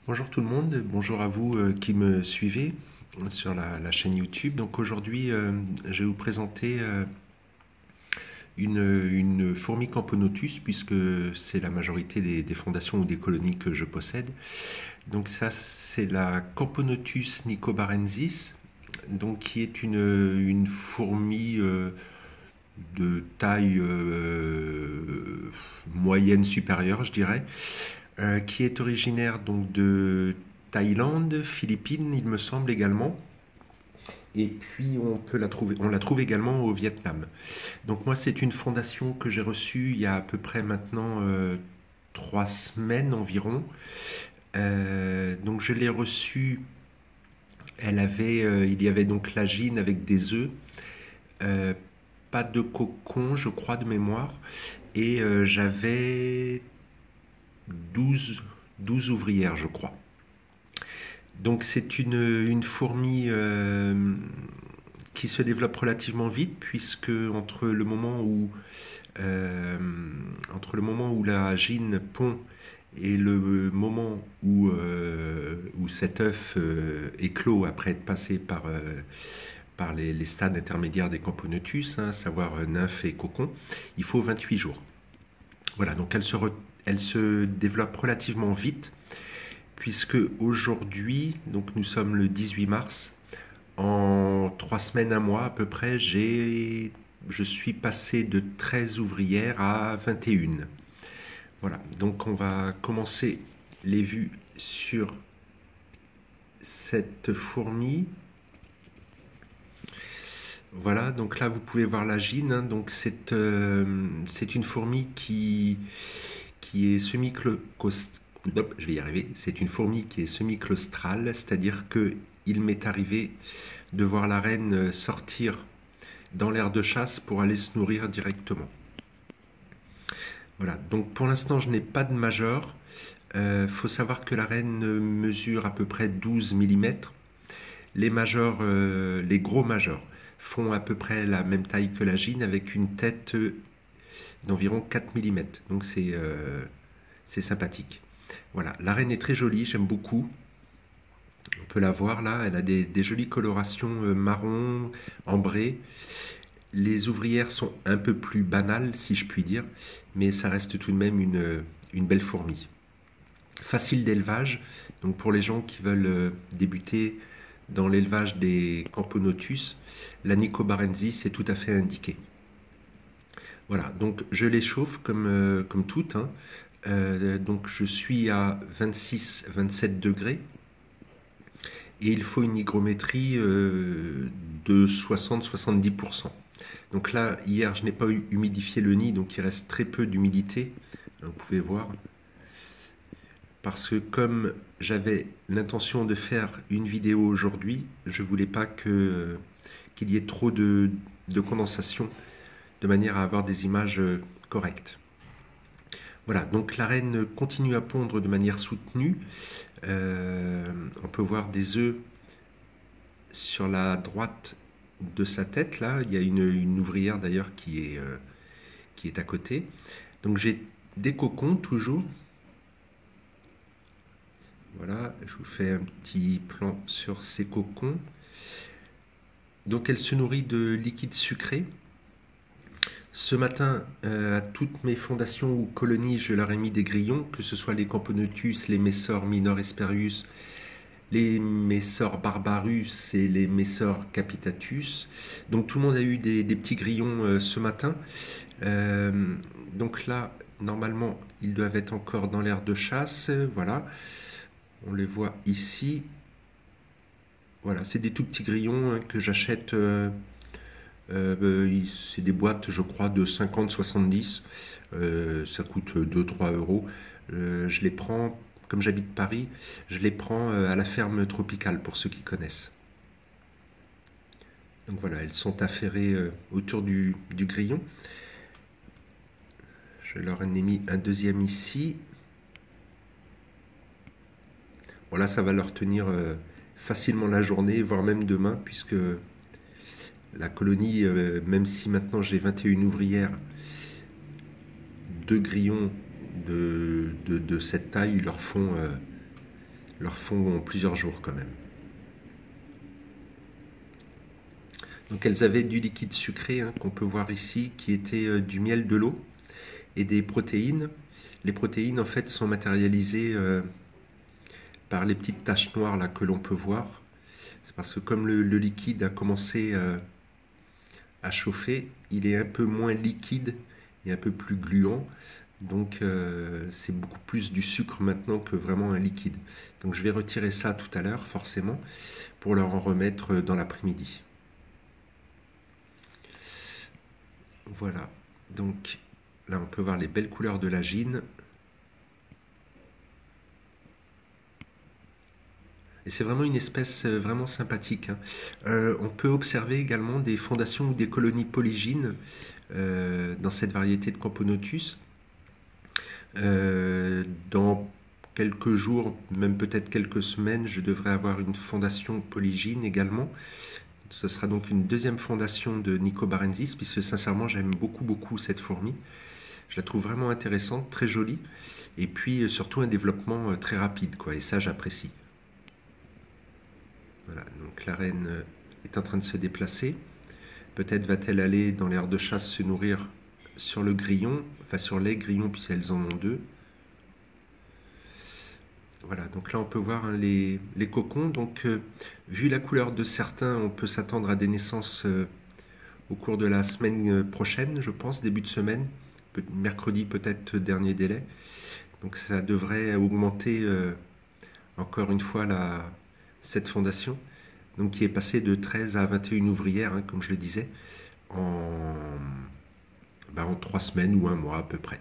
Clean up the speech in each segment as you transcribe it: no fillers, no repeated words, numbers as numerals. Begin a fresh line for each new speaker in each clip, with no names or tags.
Bonjour tout le monde, bonjour à vous qui me suivez sur la chaîne YouTube. Donc aujourd'hui, je vais vous présenter une fourmi Camponotus puisque c'est la majorité des fondations ou des colonies que je possède. Donc ça, c'est la Camponotus nicobarensis, donc qui est une fourmi de taille moyenne supérieure, je dirais, qui est originaire donc de Thaïlande, Philippines, il me semble également. Et puis on la trouve également au Vietnam. Donc moi c'est une fondation que j'ai reçue il y a à peu près maintenant 3 semaines environ. Donc je l'ai reçue. Il y avait donc la gine avec des œufs, euh, pas de cocon, je crois de mémoire, et j'avais 12 12 ouvrières, je crois. Donc c'est une fourmi qui se développe relativement vite puisque euh, entre le moment où la gine pond et le moment où cet œuf éclot après être passé par les stades intermédiaires des Camponotus, hein, à savoir nymphe et cocon, il faut 28 jours. Voilà, donc elle se développe relativement vite puisque aujourd'hui, donc nous sommes le 18 mars, en 3 semaines, un mois à peu près, je suis passé de 13 ouvrières à 21. Voilà, donc on va commencer les vues sur cette fourmi. Voilà, donc là vous pouvez voir la gine, hein, donc c'est une fourmi qui est je vais y arriver. C'est une fourmi qui est semi-claustrale, c'est-à-dire que il m'est arrivé de voir la reine sortir dans l'aire de chasse pour aller se nourrir directement. Voilà, donc pour l'instant je n'ai pas de major. Faut savoir que la reine mesure à peu près 12 mm. Les gros majors font à peu près la même taille que la gine avec une tête d'environ 4 mm. Donc c'est sympathique. Voilà, la reine est très jolie, j'aime beaucoup. On peut la voir là, elle a des jolies colorations marron, ambrées. Les ouvrières sont un peu plus banales, si je puis dire, mais ça reste tout de même une belle fourmi. Facile d'élevage, donc pour les gens qui veulent débuter dans l'élevage des Camponotus, la Nicobarensis est tout à fait indiquée. Voilà, donc je les chauffe comme toutes, hein. Donc je suis à 26-27 degrés et il faut une hygrométrie de 60-70%. Donc là, hier, je n'ai pas humidifié le nid, donc il reste très peu d'humidité. Vous pouvez voir. Parce que comme j'avais l'intention de faire une vidéo aujourd'hui, je ne voulais pas qu'il y ait trop de condensation de manière à avoir des images correctes. Voilà, donc la reine continue à pondre de manière soutenue. On peut voir des œufs sur la droite de sa tête. Là, il y a une ouvrière d'ailleurs qui est à côté. Donc j'ai des cocons toujours. Voilà, je vous fais un petit plan sur ces cocons. Donc elle se nourrit de liquide sucré. Ce matin, à toutes mes fondations ou colonies, je leur ai mis des grillons, que ce soit les Camponotus, les Messor minor esperius, les Messor barbarus et les Messor capitatus. Donc tout le monde a eu des petits grillons ce matin. Donc là, normalement, ils doivent être encore dans l'aire de chasse. Voilà, on les voit ici. Voilà, c'est des tout petits grillons hein, que j'achète. C'est des boîtes, je crois, de 50-70. Ça coûte 2-3 euros. Je les prends, comme j'habite Paris, je les prends à la ferme tropicale, pour ceux qui connaissent. Donc voilà, elles sont affairées autour du grillon. Je leur ai mis un deuxième ici. Voilà, ça va leur tenir facilement la journée, voire même demain, puisque la colonie, même si maintenant j'ai 21 ouvrières, 2 grillons de cette taille, ils leur font leur font plusieurs jours quand même. Donc elles avaient du liquide sucré hein, qu'on peut voir ici, qui était du miel, de l'eau et des protéines. Les protéines en fait sont matérialisées par les petites taches noires là que l'on peut voir. C'est parce que comme le liquide a commencé à chauffer, il est un peu moins liquide et un peu plus gluant. Donc c'est beaucoup plus du sucre maintenant que vraiment un liquide. Donc je vais retirer ça tout à l'heure forcément pour leur en remettre dans l'après-midi. Voilà, donc là on peut voir les belles couleurs de l'agine. Et c'est vraiment une espèce vraiment sympathique, hein. On peut observer également des fondations ou des colonies polygines dans cette variété de Camponotus. Dans quelques jours, même peut-être quelques semaines, je devrais avoir une fondation polygyne également. Ce sera donc une deuxième fondation de Nicobarensis, puisque sincèrement j'aime beaucoup cette fourmi. Je la trouve vraiment intéressante, très jolie, et puis surtout un développement très rapide, quoi, et ça j'apprécie. Voilà, donc la reine est en train de se déplacer. Peut-être va-t-elle aller dans l'aire de chasse se nourrir sur le grillon, enfin sur les grillons, puisqu'elles en ont deux. Voilà, donc là on peut voir hein, les cocons. Donc vu la couleur de certains, on peut s'attendre à des naissances au cours de la semaine prochaine, je pense, début de semaine. Mercredi peut-être dernier délai. Donc ça devrait augmenter encore une fois cette fondation, donc qui est passée de 13 à 21 ouvrières, hein, comme je le disais, en 3 semaines ou un mois à peu près.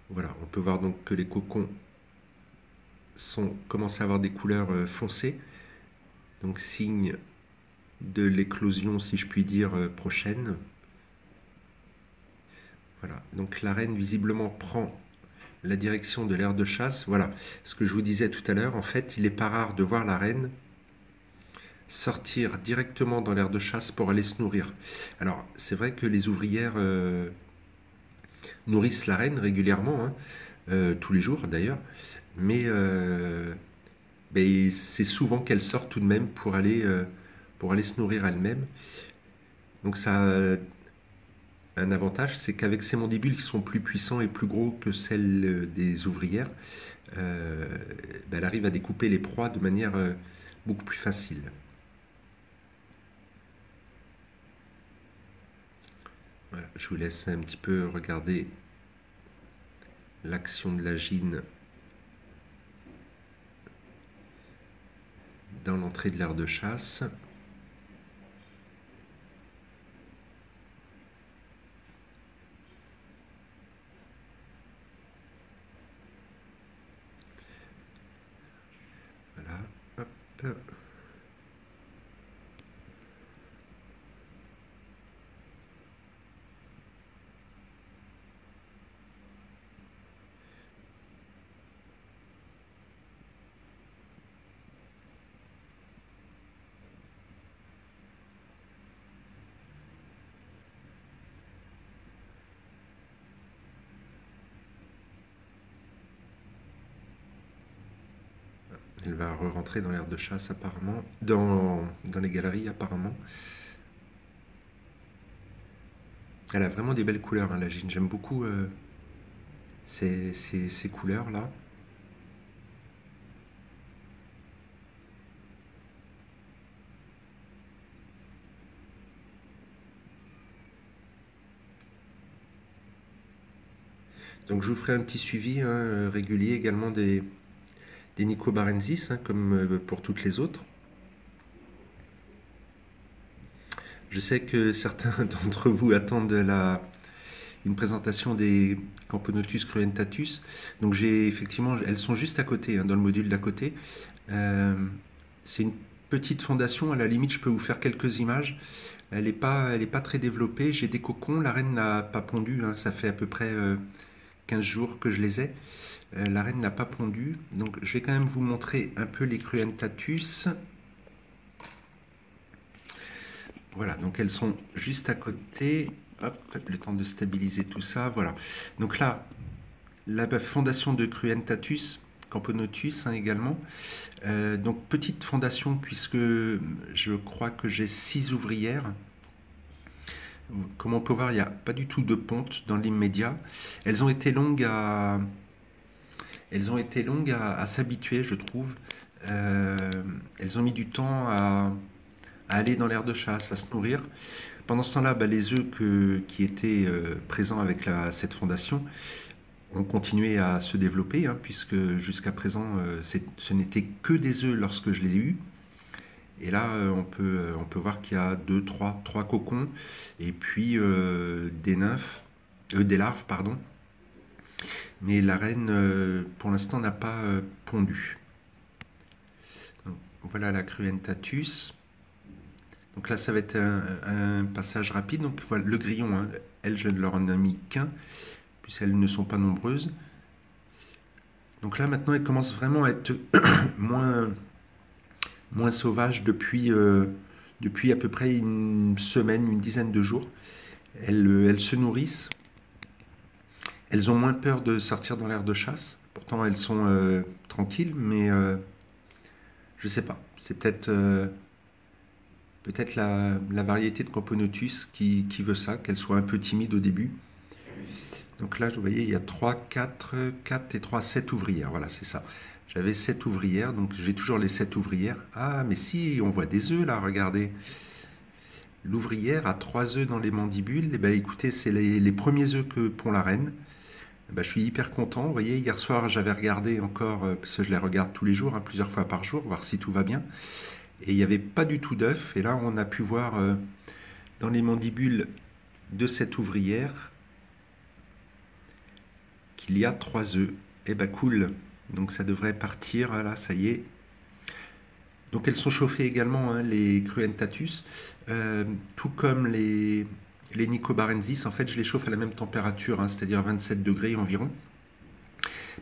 Voilà, on peut voir donc que les cocons commencent à avoir des couleurs foncées, donc signe de l'éclosion, si je puis dire, prochaine. Voilà, donc la reine visiblement prend la direction de l'aire de chasse. Voilà, ce que je vous disais tout à l'heure, en fait, il n'est pas rare de voir la reine sortir directement dans l'aire de chasse pour aller se nourrir. Alors, c'est vrai que les ouvrières nourrissent la reine régulièrement, hein, tous les jours d'ailleurs, mais c'est souvent qu'elle sort tout de même pour aller se nourrir elle-même. Donc ça a un avantage, c'est qu'avec ses mandibules qui sont plus puissants et plus gros que celles des ouvrières, elle arrive à découper les proies de manière beaucoup plus facile. Voilà, je vous laisse un petit peu regarder l'action de l'agine dans l'entrée de l'aire de chasse. Voilà, hop. Elle va re-rentrer dans l'aire de chasse apparemment, dans les galeries apparemment. Elle a vraiment des belles couleurs, hein, l'agine. J'aime beaucoup ces couleurs-là. Donc je vous ferai un petit suivi hein, régulier également des Nicobarensis, hein, comme pour toutes les autres. Je sais que certains d'entre vous attendent une présentation des Camponotus cruentatus. Donc effectivement, elles sont juste à côté, hein, dans le module d'à côté. C'est une petite fondation, à la limite je peux vous faire quelques images. Elle n'est pas très développée. J'ai des cocons, la reine n'a pas pondu, hein, ça fait à peu près 15 jours que je les ai. La reine n'a pas pondu, donc je vais quand même vous montrer un peu les cruentatus. Voilà, donc elles sont juste à côté. Hop, le temps de stabiliser tout ça. Voilà. Donc là, la fondation de cruentatus Camponotus hein, également. Donc petite fondation puisque je crois que j'ai 6 ouvrières. Comme on peut voir, il n'y a pas du tout de ponte dans l'immédiat. Elles ont été longues à s'habituer, je trouve. Elles ont mis du temps à aller dans l'aire de chasse, à se nourrir. Pendant ce temps-là, les œufs qui étaient présents avec cette fondation ont continué à se développer, hein, puisque jusqu'à présent, ce n'était que des œufs lorsque je les ai eus. Et là, on peut voir qu'il y a trois cocons, et puis des larves, pardon. Mais la reine, pour l'instant, n'a pas pondu. Donc, voilà la Cruentatus. Donc là, ça va être un passage rapide. Donc voilà, le grillon, hein, elle, je ne leur en ai mis qu'un, puisqu'elles ne sont pas nombreuses. Donc là, maintenant, elle commence vraiment à être moins sauvage depuis à peu près une semaine, une dizaine de jours. Elles se nourrissent. Elles ont moins peur de sortir dans l'aire de chasse. Pourtant, elles sont tranquilles, mais je sais pas. C'est peut-être la variété de Camponotus qui veut ça, qu'elle soit un peu timide au début. Donc là, vous voyez, il y a 4 et 3, 7 ouvrières. Voilà, c'est ça. J'avais 7 ouvrières, donc j'ai toujours les 7 ouvrières. Ah, mais si, on voit des œufs là, regardez. L'ouvrière a 3 œufs dans les mandibules. Et ben écoutez, c'est les premiers œufs que pond la reine. Je suis hyper content. Vous voyez, hier soir, j'avais regardé encore, parce que je les regarde tous les jours, hein, plusieurs fois par jour, voir si tout va bien. Et il n'y avait pas du tout d'œufs. Et là, on a pu voir dans les mandibules de cette ouvrière qu'il y a 3 œufs. Et cool. Donc ça devrait partir. Voilà, ça y est. Donc elles sont chauffées également, hein, les Cruentatus. Tout comme les Nicobarensis. En fait, je les chauffe à la même température, hein, c'est-à-dire 27 degrés environ.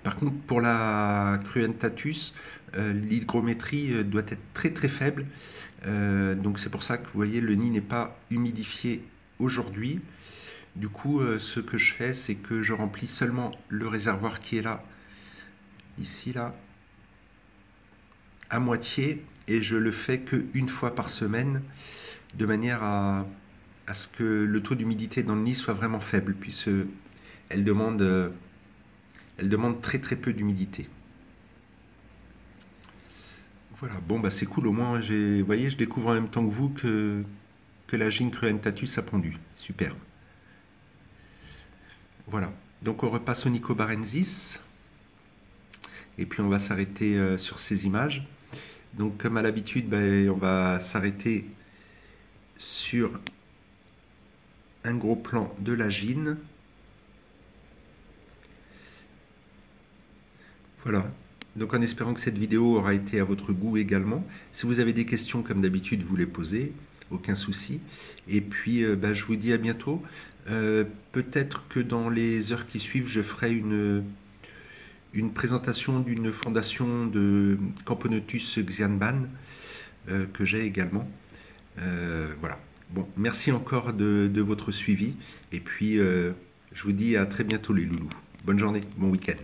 Par contre, pour la Cruentatus, l'hygrométrie doit être très très faible. Donc c'est pour ça que vous voyez, le nid n'est pas humidifié aujourd'hui. Du coup, ce que je fais, c'est que je remplis seulement le réservoir qui est là, ici, là, à moitié, et je le fais qu'une fois par semaine, de manière à ce que le taux d'humidité dans le nid soit vraiment faible, puisque elle demande très très peu d'humidité. Voilà, bon c'est cool, au moins vous voyez, je découvre en même temps que vous que la Gine Cruentatus a pondu. Super. Voilà, donc on repasse au Nicobarensis, et puis on va s'arrêter sur ces images. Donc comme à l'habitude, on va s'arrêter sur un gros plan de la Gine. Voilà, donc en espérant que cette vidéo aura été à votre goût également. Si vous avez des questions, comme d'habitude, vous les posez, aucun souci. Et puis, je vous dis à bientôt. Peut-être que dans les heures qui suivent, je ferai une présentation d'une fondation de Camponotus xianban que j'ai également. Voilà. Bon, merci encore de votre suivi. Et puis, je vous dis à très bientôt les loulous. Bonne journée, bon week-end.